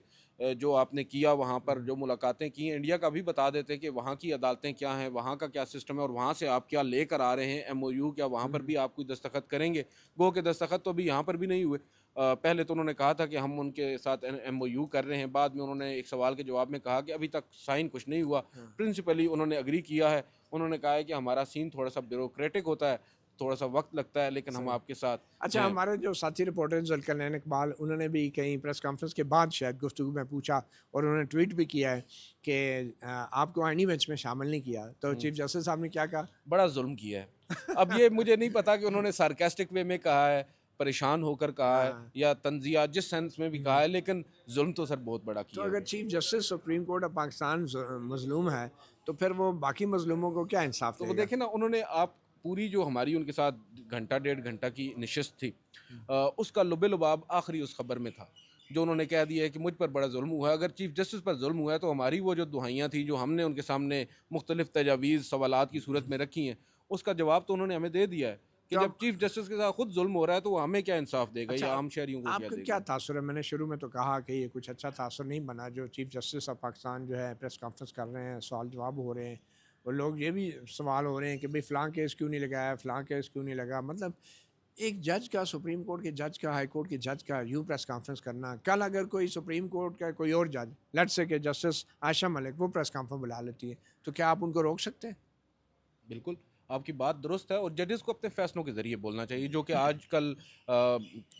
जो आपने किया वहाँ पर, जो मुलाकातें की हैं, इंडिया का भी बता देते कि वहाँ की अदालतें क्या हैं, वहाँ का क्या सिस्टम है और वहाँ से आप क्या लेकर आ रहे हैं, एमओयू क्या वहाँ पर भी आप कोई दस्तखत करेंगे। गो के दस्तखत तो अभी यहाँ पर भी नहीं हुए। पहले तो उन्होंने कहा था कि हम उनके साथ एमओयू कर रहे हैं, बाद में उन्होंने एक सवाल के जवाब में कहा कि अभी तक साइन कुछ नहीं हुआ। प्रिंसिपली उन्होंने एग्री किया है। उन्होंने कहा है कि हमारा सीन थोड़ा सा ब्यूरोक्रेटिक होता है, थोड़ा सा वक्त लगता है, लेकिन हम आपके साथ अच्छा, हैं। हमारे जो साथी रिपोर्टर जुल्करनैन इकबाल, उन्होंने भी कहीं प्रेस कॉन्फ्रेंस के बाद शायद गुफ्तगू में पूछा और उन्होंने ट्वीट भी किया है कि आपको आईनी बेंच में शामिल नहीं किया। तो चीफ जस्टिस साहब ने क्या कहा? बड़ा जुल्म किया है। अब ये मुझे नहीं पता कि उन्होंने सार्कास्टिक वे में कहा है, परेशान होकर कहा है या तंज़िया जिस सेंस में भी कहा है, लेकिन जुल्म तो सर बहुत बड़ा तो किया अगर है। Chief justice supreme court of Pakistan मजलूम है, तो फिर वो बाकी मजलूमों को क्या इंसाफ तो वो देगा? देखें ना, उन्होंने आप पूरी जो हमारी उनके साथ घंटा 1.5 घंटा की नशिस्त थी, उसका लुबे-लुबाब आखिरी उस खबर में था, जो उन्होंने कह दिया है कि मुझ पर बड़ा जुल्म हुआ है। अगर चीफ जस्टिस पर जुल्म हुआ है तो हमारी वो जो दुहाइयाँ थी, जो हमने उनके सामने मुख्तलिफ तजावीज़ सवालात की सूरत में रखी हैं, उसका जवाब तो उन्होंने हमें दे दिया है कि तो जब चीफ जस्टिस के साथ खुद जुल्म हो रहा है तो वो हमें क्या इंसाफ देगा अच्छा, या आम शहरियों को क्या आपका देगा। क्या तासुर है? मैंने शुरू में तो कहा कि ये कुछ अच्छा तासुर नहीं बना जो चीफ जस्टिस ऑफ पाकिस्तान जो है प्रेस कॉन्फ्रेंस कर रहे हैं, सवाल जवाब हो रहे हैं और लोग ये भी सवाल हो रहे हैं कि भाई फ़लाँ केस क्यों नहीं लगाया, फ़लाँ केस क्यों नहीं लगा। मतलब एक जज का, सुप्रीम कोर्ट के जज का, हाई कोर्ट के जज का यूँ प्रेस कॉन्फ्रेंस करना, कल अगर कोई सुप्रीम कोर्ट का कोई और जज, लेट्स से कि जस्टिस आयशा मलिक, वो प्रेस कॉन्फ्रेंस बुला लेती है, तो क्या आप उनको रोक सकते हैं? बिल्कुल, आपकी बात दुरुस्त है और जजेस को अपने फैसलों के ज़रिए बोलना चाहिए, जो कि आजकल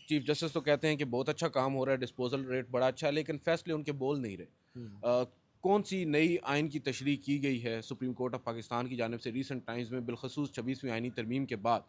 चीफ जस्टिस तो कहते हैं कि बहुत अच्छा काम हो रहा है, डिस्पोजल रेट बड़ा अच्छा है, लेकिन फैसले उनके बोल नहीं रहे। कौन सी नई आइन की तशरीह की गई है सुप्रीम कोर्ट ऑफ पाकिस्तान की जानिब से रीसेंट टाइम्स में, बिलखसूस 26वीं आइनी तरमीम के बाद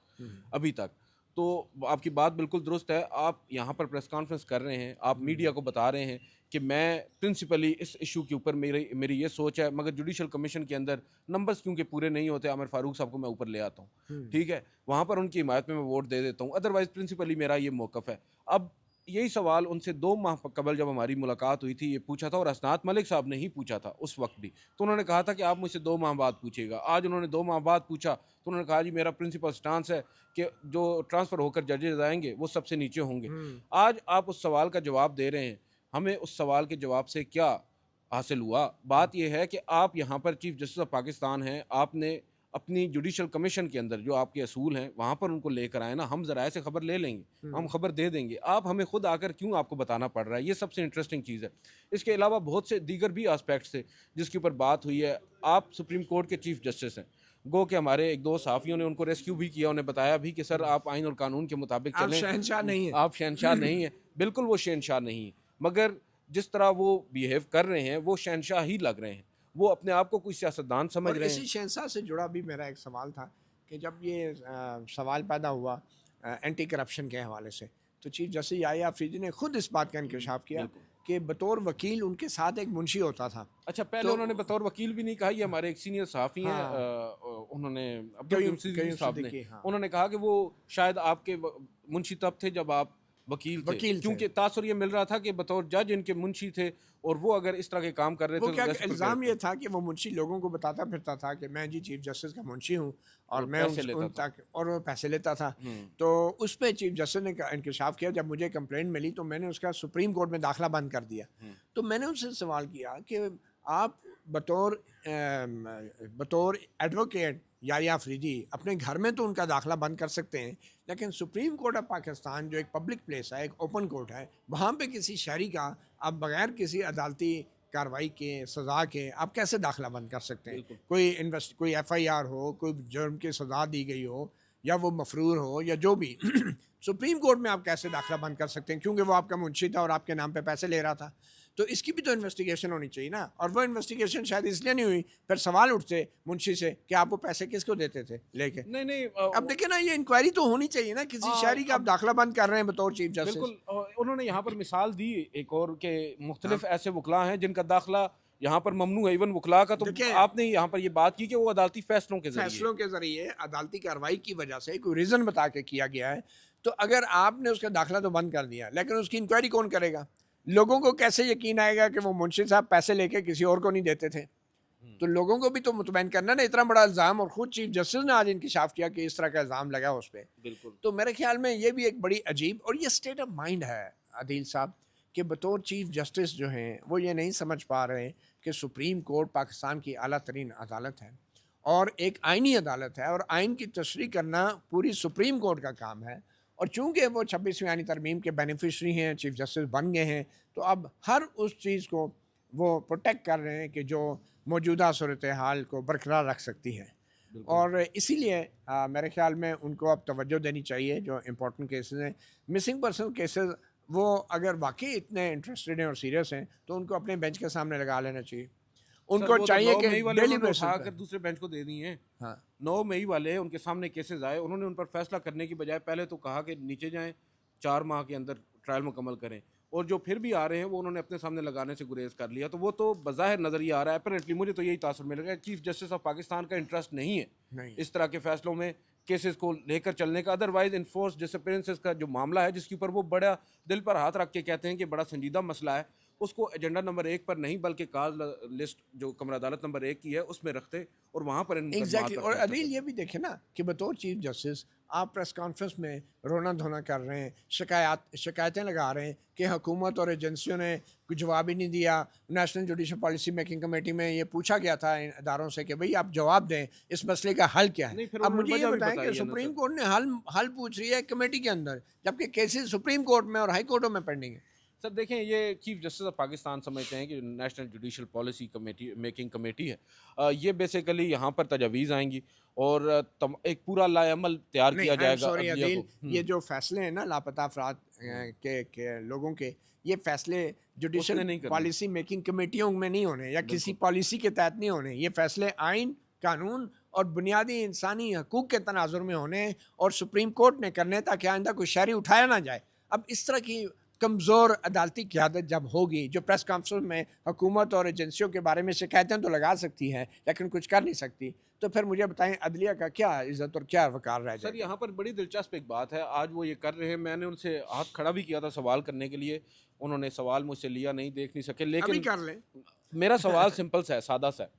अभी तक? तो आपकी बात बिल्कुल दुरुस्त है। आप यहाँ पर प्रेस कॉन्फ्रेंस कर रहे हैं, आप मीडिया को बता रहे हैं कि मैं प्रिंसिपली इस इशू के ऊपर मेरी मेरी ये सोच है, मगर जुडिशल कमीशन के अंदर नंबर्स क्योंकि पूरे नहीं होते, आमिर फारूक साहब को मैं ऊपर ले आता हूँ, ठीक है, वहाँ पर उनकी हिमायत में मैं वोट दे देता हूँ, अदरवाइज प्रिंसिपली मेरा ये मौक़िफ़ है। अब यही सवाल उनसे 2 माह कबल जब हमारी मुलाकात हुई थी, ये पूछा था और असनात मलिक साहब ने ही पूछा था उस वक्त भी, तो उन्होंने कहा था कि आप मुझसे 2 माह बाद पूछिएगा। आज उन्होंने 2 माह बाद पूछा तो उन्होंने कहा जी मेरा प्रिंसिपल स्टांस है कि जो ट्रांसफ़र होकर जजेस आएंगे वो सबसे नीचे होंगे। आज आप उस सवाल का जवाब दे रहे हैं, हमें उस सवाल के जवाब से क्या हासिल हुआ? बात यह है कि आप यहाँ पर चीफ जस्टिस ऑफ पाकिस्तान हैं, आपने अपनी जुडिशल कमीशन के अंदर जो आपके असूल हैं वहाँ पर उनको लेकर आए ना, हम ज़राए से खबर ले लेंगे, हम खबर दे देंगे, आप हमें खुद आकर क्यों आपको बताना पड़ रहा है, ये सबसे इंटरेस्टिंग चीज़ है। इसके अलावा बहुत से दीगर भी आस्पेक्ट्स थे जिसके ऊपर बात हुई है। आप सुप्रीम कोर्ट के चीफ जस्टिस हैं, गो कि हमारे एक दो साफ़ियों ने उनको रेस्क्यू भी किया, उन्हें बताया भी कि सर आप आइन और कानून के मुताबिक आप चलें, शहंशाह नहीं है। आप शहनशाह नहीं हैं। बिल्कुल वो शहनशाह नहीं है, मगर जिस तरह वो बिहेव कर रहे हैं वो शहनशाह ही लग रहे हैं, वो अपने आप को कोई सियासतदान समझ और रहे इसी हैं। शहंशाह से जुड़ा भी मेरा एक सवाल था कि जब ये सवाल पैदा हुआ एंटी करप्शन के हवाले से, तो चीफ जस्टिस याहिया अफरीदी ने खुद इस बात का इंकशाफ किया बिल्कुल। कि बतौर वकील उनके साथ एक मुंशी होता था। अच्छा, पहले तो उन्होंने बतौर वकील भी नहीं कहा, ये हमारे एक सीनियर सहाफ़ी हैं, हाँ, उन्होंने अब्दुल कयूम करीम सिद्दीकी साहब ने, सिद्दीकी, हाँ, उन्होंने कहा कि वो शायद आपके मुंशी तब थे जब आप वकील थे, वकील थे। क्योंकि तासुर ये मिल रहा था कि बतौर जज इनके मुंशी थे और वो अगर इस तरह के काम कर रहे वो थे क्या तो वैसे इल्ज़ाम प्रिपेयर ये था कि वो मुंशी लोगों को बताता फिरता था कि मैं जी चीफ जस्टिस का मुंशी हूँ और और मैं पैसे उन लेता उन था। तक और वो पैसे लेता था। हम्म। तो उस पे चीफ जस्टिस ने इंकशाफ किया। जब मुझे कंप्लेंट मिली तो मैंने उसका सुप्रीम कोर्ट में दाखिला बंद कर दिया। तो मैंने उनसे सवाल किया कि आप बतौर बतौर एडवोकेट याहिया अफरीदी अपने घर में तो उनका दाखिला बंद कर सकते हैं, लेकिन सुप्रीम कोर्ट ऑफ पाकिस्तान जो एक पब्लिक प्लेस है, एक ओपन कोर्ट है, वहाँ पे किसी शहरी का आप बगैर किसी अदालती कार्रवाई के, सज़ा के आप कैसे दाखिला बंद कर सकते हैं? बिल्कुल। कोई FIR हो, कोई जुर्म की सज़ा दी गई हो या वो मफरूर हो या जो भी सुप्रीम कोर्ट में आप कैसे दाखिला बंद कर सकते हैं? क्योंकि वो आपका मुंशी था और आपके नाम पे पैसे ले रहा था। तो इसकी भी तो इन्वेस्टिगेशन होनी चाहिए ना, और वो इन्वेस्टिगेशन शायद इसलिए नहीं हुई। फिर सवाल उठते मुंशी से कि आप वो पैसे किसको देते थे लेके। नहीं नहीं, अब देखिए ना, ये इंक्वायरी तो होनी चाहिए ना, किसी शहरी का आप अब दाखिला बंद कर रहे हैं बतौर चीफ जस्टिस। बिल्कुल, उन्होंने यहाँ पर मिसाल दी एक और के हाँ, मुख्तलिफ ऐसे वकला हैं जिनका दाखिला यहाँ पर ममनू है, इवन वकला का। तो देखिए आपने यहाँ पर ये बात की कि वो अदालती फैसलों के जरिए। फैसलों के जरिए अदालती कार्रवाई की वजह से कोई रीज़न बता के किया गया है, तो अगर आपने उसका दाखिला तो बंद कर दिया, लेकिन उसकी इंक्वायरी कौन करेगा? लोगों को कैसे यकीन आएगा कि वो मुंशी साहब पैसे लेके किसी और को नहीं देते थे? तो लोगों को भी तो मुतमईन करना ना, इतना बड़ा इल्ज़ाम, और ख़ुद चीफ जस्टिस ने आज इंकशाफ किया कि इस तरह का इल्ज़ाम लगा उस पर। बिल्कुल। तो मेरे ख्याल में ये भी एक बड़ी अजीब और ये स्टेट ऑफ माइंड है आदिल साहब, कि बतौर चीफ जस्टिस जो हैं वो ये नहीं समझ पा रहे कि सुप्रीम कोर्ट पाकिस्तान की आला तरीन अदालत है और एक आइनी अदालत है, और आइन की तशरीह करना पूरी सुप्रीम कोर्ट का काम है। और चूँकि वो 26वीं आइनी तरमीम के बेनिफिशरी हैं, चीफ जस्टिस बन गए हैं, तो अब हर उस चीज़ को वो प्रोटेक्ट कर रहे हैं कि जो मौजूदा सूरत हाल को बरकरार रख सकती है। और इसीलिए मेरे ख्याल में उनको अब तवज्जो देनी चाहिए। जो इम्पोर्टेंट केसेस हैं, मिसिंग पर्सन केसेस, वो अगर वाकई इतने इंटरेस्टेड हैं और सीरियस हैं तो उनको अपने बेंच के सामने लगा लेना चाहिए। सर, उनको वो तो चाहिए 9 कि मई वाले डेली उन्होंने बेसिस उठाकर पे, दूसरे बेंच को दे दिए हैं। हाँ 9 मई वाले उनके सामने केसेस आए, उन्होंने उन पर फैसला करने की बजाय पहले तो कहा कि नीचे जाएं, 4 माह के अंदर ट्रायल मुकम्मल करें, और जो फिर भी आ रहे हैं वो उन्होंने अपने सामने लगाने से गुरेज कर लिया। तो वो तो बज़ाहिर नज़रिया आ रहा है, अपरेंटली मुझे तो यही तासुर मिल रहा है, चीफ जस्टिस ऑफ पाकिस्तान का इंटरेस्ट नहीं है नहीं इस तरह के फैसलों में, केसेस को लेकर चलने का। अदरवाइज इन्फोर्स डिसअपीयरेंसेस का जो मामला है, जिसके ऊपर वो बड़ा दिल पर हाथ रख के कहते हैं कि बड़ा संजीदा मसला है, उसको एजेंडा नंबर 1 पर नहीं बल्कि काज लिस्ट जो कमर अदालत नंबर 1 की है उसमें रखते और वहाँ पर इन मुकदमात एग्जैक्टली। पर और फैसला अदील करते। ये भी देखे ना कि बतौर चीफ जस्टिस आप प्रेस कॉन्फ्रेंस में रोना धोना कर रहे हैं, शिकायतें लगा रहे हैं कि हुकूमत और एजेंसियों ने कुछ जवाब ही नहीं दिया। National judicial policy making committee में ये पूछा गया था इन इदारों से कि भाई आप जवाब दें, इस मसले का हल क्या है। नहीं, फिर अब उन्होंने मुझे ये वजह भी बताएं बताई कि है ना सुप्रीम सर। कोर्ट ने हल पूछ रही है कमेटी के अंदर, जबकि केसेस सुप्रीम कोर्ट में और हाई कोर्टों में पेंडिंग है। सर देखें, ये चीफ जस्टिस ऑफ पाकिस्तान समझते हैं कि national judicial policy committee making committee है, ये बेसिकली यहाँ पर तजावीज़ आएंगी और एक पूरा लाएअमल तैयार नहीं, किया आई एम जाएगा सॉरी अदलिया अदील, को। ये जो फैसले हैं ना लापता अफराद के लोगों के, ये फैसले उसने जुडिशल नहीं करना। पॉलिसी मेकिंग कमेटियों में नहीं होने या किसी बिल्कुल। पॉलिसी के तहत नहीं होने। ये फैसले आइन, कानून और बुनियादी इंसानी हकूक़ के तनाजुर में होने और सुप्रीम कोर्ट ने करने, ताकि आइंदा कोई शहरी उठाया ना जाए। अब इस तरह की कमज़ोर अदालती क़यादत जब होगी, जो प्रेस कॉन्फ्रेंस में हुकूमत और एजेंसियों के बारे में शिकायतें तो लगा सकती है लेकिन कुछ कर नहीं सकती, तो फिर मुझे बताएं अदलिया का क्या इज़्ज़त और क्या वक़ार रह सर जाएगा? यहाँ पर बड़ी दिलचस्प एक बात है, आज वो ये कर रहे हैं। मैंने उनसे हाथ खड़ा भी किया था सवाल करने के लिए, उन्होंने सवाल मुझसे लिया नहीं, देख नहीं सके। अभी लेकिन कर लें। मेरा सवाल सिंपल सा है, सादा सा है।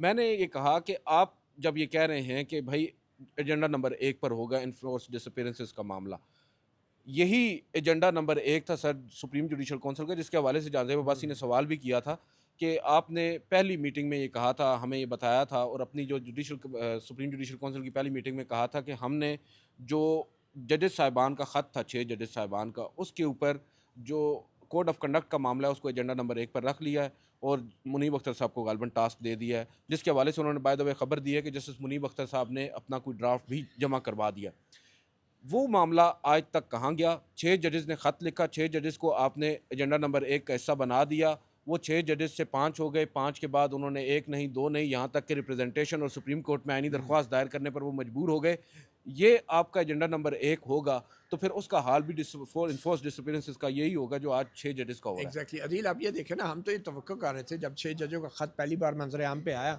मैंने ये कहा कि आप जब ये कह रहे हैं कि भाई एजेंडा नंबर 1 पर होगा इन्फोर्स डिसअपीयरेंसेस का मामला, यही एजेंडा नंबर 1 था सर सुप्रीम जुडिशल काउंसिल का, जिसके हवाले से जाज़ेब अब्बासी ने सवाल भी किया था कि आपने पहली मीटिंग में ये कहा था, हमें ये बताया था और अपनी जो सुप्रीम जुडिशल काउंसिल की पहली मीटिंग में कहा था कि हमने जो जजेस साहिबान का ख़त था, 6 जजेस साहिबान का, उसके ऊपर जो कोड ऑफ कंडक्ट का मामला है उसको एजेंडा नंबर 1 पर रख लिया है और मुनीब अख्तर साहब को गालबन टास्क दे दिया है, जिसके हवाले से उन्होंने बाय द वे खबर दी है कि जस्टिस मुनीब अख्तर साहब ने अपना कोई ड्राफ्ट भी जमा करवा दिया। वो मामला आज तक कहाँ गया? 6 जजेस ने ख़त लिखा, 6 जजेस को आपने एजेंडा नंबर 1 का हिस्सा बना दिया। वो 6 जजेस से 5 हो गए, 5 के बाद उन्होंने 1 नहीं, 2 नहीं, यहाँ तक कि रिप्रेजेंटेशन और सुप्रीम कोर्ट में आईनी दरख्वास्त दायर करने पर वो मजबूर हो गए। ये आपका एजेंडा नंबर 1 होगा, तो फिर उसका हाल भी इन्फोर्स डिसअपीयरेंसेस का यही होगा जो आज 6 जजेस का हो रहा है। एग्जैक्टली अदील, आप ये देखें ना, हम तो ये तवक्को कर रहे थे जब 6 जजों का ख़त पहली बार मंजर आम पे आया,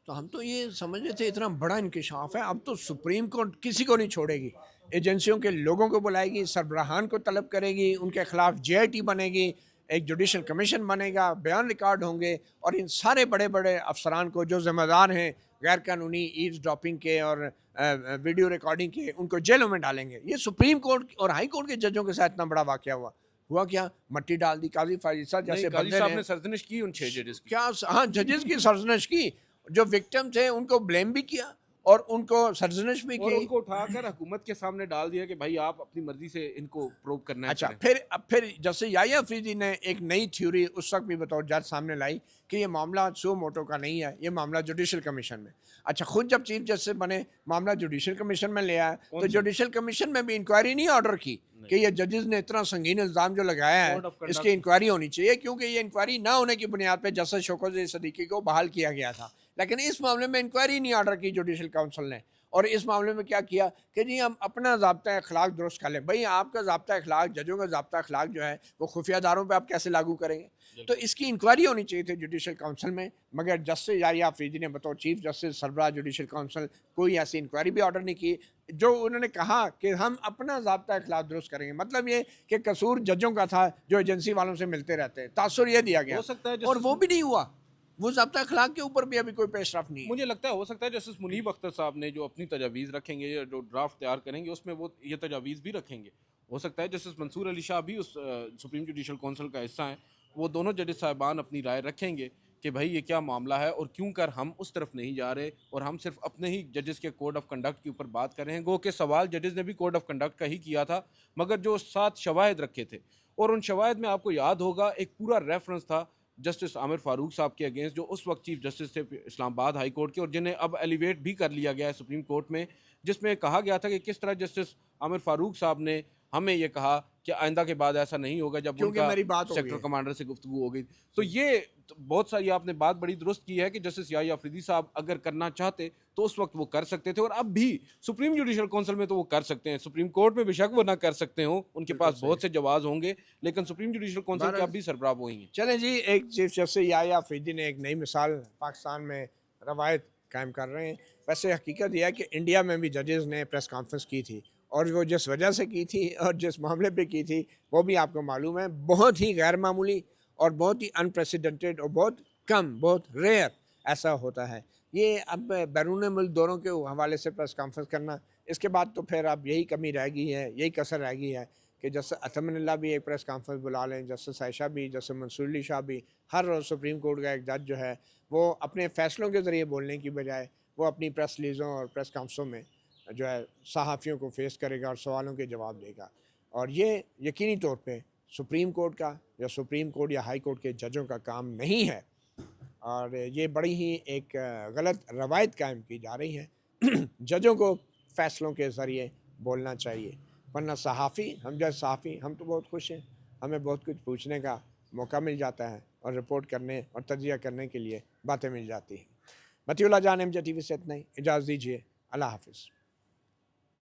तो हम तो ये समझ रहे थे इतना बड़ा इंकशाफ है, अब तो सुप्रीम कोर्ट किसी को नहीं छोड़ेगी, एजेंसियों के लोगों को बुलाएगी, सरबराहान को तलब करेगी, उनके खिलाफ JIT बनेगी, एक जुडिशल कमीशन बनेगा, बयान रिकॉर्ड होंगे और इन सारे बड़े बड़े अफसरान को जो ज़िम्मेदार हैं गैर कानूनी ईज ड्रॉपिंग के और वीडियो रिकॉर्डिंग के, उनको जेलों में डालेंगे। ये सुप्रीम कोर्ट और हाई कोर्ट के जजों के साथ इतना बड़ा वाक़या हुआ क्या? मट्टी डाल दी काजी फाजिसा नहीं, जैसे काजी बंदे साहब ने ने सरजनिश की उन 6 जजेस की। क्या? हाँ, जजेस की सरजनश की, जो विक्टिम थे उनको ब्लेम भी किया और उनको सरजनश भी और की। उनको उठाकर हुकूमत के सामने डाल दिया कि भाई आप अपनी मर्जी से इनको प्रूव करना है अच्छा, करें। फिर जैसे याया अफरीदी ने एक नई थ्योरी उस वक्त भी बतौर जज सामने लाई कि ये मामला सो मोटो का नहीं है, ये मामला जुडिशल कमीशन में। अच्छा, खुद जब चीफ जस्टिस बने मामला जुडिशल कमीशन में ले आया, तो जुडिशल कमीशन में भी इंक्वायरी नहीं ऑर्डर की कि ये जजेस ने इतना संगीन इल्ज़ाम जो लगाया कोड ऑफ है कंडक्ट इसकी इंक्वायरी होनी चाहिए, क्योंकि ये इंक्वायरी ना होने की बुनियाद पर जस्टिस शौकत सदीकी को बहाल किया गया था। लेकिन इस मामले में इंक्वायरी नहीं ऑर्डर की जुडिशल काउंसिल ने, और इस मामले में क्या किया कि जी हम अपना ज़ाब्ता अखलाक दुरुस्त कर लें। भाई, आपका ज़ाब्ता अखलाक, जजों का ज़ाब्ता अखलाक जो है वो खुफिया अदारों पे आप कैसे लागू करेंगे? तो इसकी इंक्वायरी होनी चाहिए थी जुडिशल काउंसिल में, मगर जस्टिस याया अफरीदी ने बतौर चीफ जस्टिस सरबराह जुडिशल काउंसिल कोई ऐसी इंक्वायरी भी ऑर्डर नहीं की। जो उन्होंने कहा कि हम अपना ज़ाब्ता अखलाक दुरुस्त करेंगे, मतलब ये कि कसूर जजों का था जो एजेंसी वालों से मिलते रहते हैं, तासुर ये दिया गया हो सकता है और वो भी नहीं हुआ। वो ज़ाब्ता अखलाक के ऊपर भी अभी कोई पेशरफ नहीं है। मुझे लगता है हो सकता है जस्टिस मुनीब अख्तर साहब ने जो अपनी तजावीज़ रखेंगे या जो ड्राफ्ट तैयार करेंगे उसमें वो ये तजावीज़ भी रखेंगे। हो सकता है जस्टिस मंसूर अली शाह भी उस सुप्रीम जुडिशल काउंसिल का हिस्सा हैं, वो दोनों जजेस साहिबान अपनी राय रखेंगे कि भाई ये क्या मामला है और क्यों कर हम उस तरफ नहीं जा रहे और हम सिर्फ अपने ही जजेस के कोड ऑफ कंडक्ट के ऊपर बात कर रहे हैं। गो के सवाल जजेस ने भी कोड ऑफ कंडक्ट का ही किया था, मगर जो 7 शवाहिद रखे थे और उन शवाहिद में आपको याद होगा एक पूरा रेफरेंस था जस्टिस आमिर फारूक साहब के अगेंस्ट, जो उस वक्त चीफ जस्टिस थे इस्लामाबाद हाई कोर्ट के और जिन्हें अब एलिवेट भी कर लिया गया है सुप्रीम कोर्ट में, जिसमें कहा गया था कि किस तरह जस्टिस आमिर फारूक साहब ने हमें ये कहा कि आइंदा के बाद ऐसा नहीं होगा जब क्योंकि उनका मेरी बात हो गई सेक्टर है। कमांडर से गुफ्तगू हो गई। तो ये बहुत सारी आपने बात बड़ी दुरुस्त की है कि जस्टिस याया अफरीदी साहब अगर करना चाहते तो उस वक्त वो कर सकते थे और अब भी सुप्रीम जुडिशल काउंसिल में तो वो कर सकते हैं। सुप्रीम कोर्ट में बेशक वो ना कर सकते हो, उनके पास बहुत से जवाब होंगे, लेकिन सुप्रीम जुडिशल काउंसिल के अब भी सरबराह वो ही हैं। चलें जी, एक चीफ जस्टिस याया अफरीदी ने एक नई मिसाल पाकिस्तान में रवायत कायम कर रहे हैं। वैसे हकीकत यह है कि इंडिया में भी जजेस ने प्रेस कॉन्फ्रेंस की थी और वो जिस वजह से की थी और जिस मामले पे की थी वो भी आपको मालूम है, बहुत ही गैर मामूली और बहुत ही अनप्रेसिडेंटेड और बहुत कम, बहुत रेयर ऐसा होता है। ये अब बैरून मुल्क दौरों के हवाले से प्रेस कॉन्फ्रेंस करना, इसके बाद तो फिर अब यही कमी रह गई है, यही कसर रह गई है कि जस्टिस अतमनुल्लाह भी एक प्रेस कॉन्फ्रेंस बुला लें, जस्टिस आयशा भी, जस्टिस मंसूर अली शाह भी, हर रोज़ सुप्रीम कोर्ट का एक जज जो है वो अपने फ़ैसलों के ज़रिए बोलने की बजाय वो अपनी प्रेस रिलीज़ों और प्रेस कॉन्फ्रेंसों में जो है सहाफ़ियों को फेस करेगा और सवालों के जवाब देगा। और ये यकीनी तौर पे सुप्रीम कोर्ट का या सुप्रीम कोर्ट या हाई कोर्ट के जजों का काम नहीं है और ये बड़ी ही एक गलत रवायत कायम की जा रही है। जजों को फ़ैसलों के ज़रिए बोलना चाहिए, वरना सहाफ़ी, हम जैसे सहाफ़ी हम तो बहुत खुश हैं, हमें बहुत कुछ पूछने का मौका मिल जाता है और रिपोर्ट करने और तज्ज़िया करने के लिए बातें मिल जाती हैं। मतीउल्लाह जान, MJ TV से इतना ही, इजाज़त दीजिए, अल्लाह हाफ़िज़।